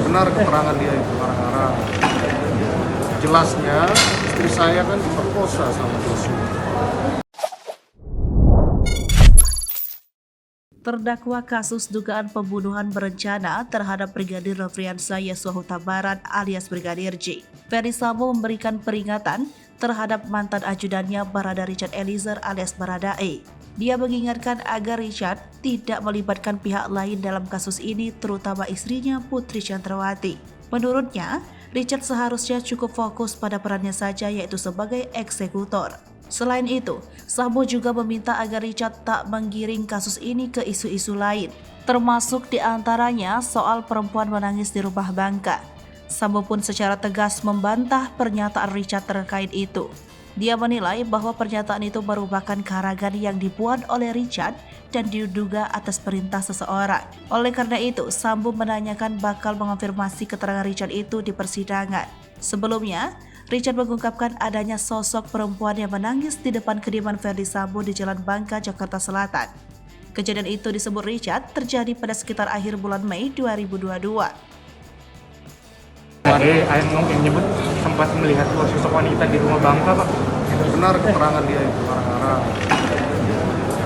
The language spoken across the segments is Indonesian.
benar keterangan dia itu ngarang-ngarang. Jelasnya istri saya kan diperkosa sama Joshua. Terdakwa kasus dugaan pembunuhan berencana terhadap Brigadir Nofriansah Yosua Huta Barat alias Brigadir J. Ferdy Sambo memberikan peringatan terhadap mantan ajudannya Barada Richard Eliezer alias Barada E. Dia mengingatkan agar Richard tidak melibatkan pihak lain dalam kasus ini, terutama istrinya Putri Chandrawati. Menurutnya, Richard seharusnya cukup fokus pada perannya saja, yaitu sebagai eksekutor. Selain itu, Sambo juga meminta agar Richard tak menggiring kasus ini ke isu-isu lain, termasuk diantaranya soal perempuan menangis di rumah Bangka. Sambo pun secara tegas membantah pernyataan Richard terkait itu. Dia menilai bahwa pernyataan itu merupakan karangan yang dibuat oleh Richard dan diduga atas perintah seseorang. Oleh karena itu, Sambo menanyakan bakal mengonfirmasi keterangan Richard itu di persidangan. Sebelumnya, Richard mengungkapkan adanya sosok perempuan yang menangis di depan kediaman Ferdy Sambo di Jalan Bangka, Jakarta Selatan. Kejadian itu disebut Richard terjadi pada sekitar akhir bulan Mei 2022. Ayah mungkin menyebut sempat melihat sosok wanita di rumah Bangka, Pak. Benar keterangan dia itu ngarang-ngarang.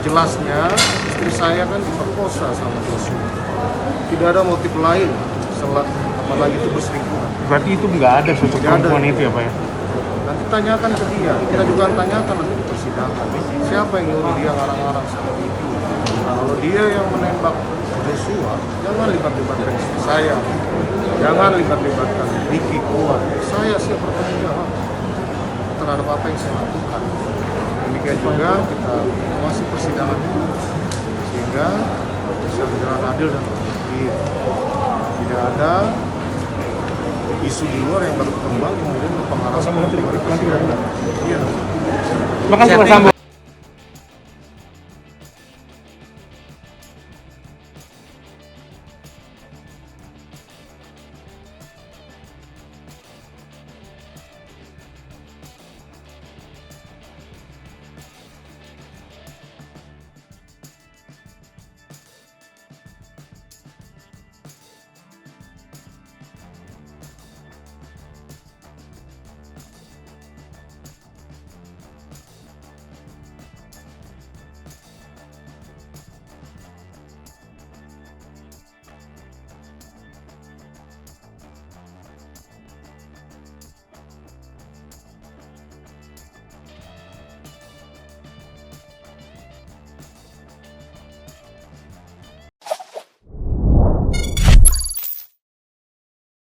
Jelasnya istri saya kan diperkosa sama Joshua. Tidak ada motif lain apalagi itu berselingkuh. Berarti itu nggak ada sosok perempuan itu ya, Pak ya? Nanti tanyakan ke dia, kita juga tanyakan nanti di persidangan. Siapa yang nyuruh dia ngarang-ngarang seperti itu? Nah, kalau dia yang menembak Joshua, jangan libat-libatkan istri saya. Jangan libat-libatkan Ricky Kuat. Saya siap bertanggung jawab terhadap apa yang saya lakukan. Demikian juga kita masih persidangan itu sehingga bisa berjalan adil dan objektif. Tidak ada isu di luar yang baru berkembang kemudian mempengaruhi persidangan. Iya. Terima kasih Pak Sambo.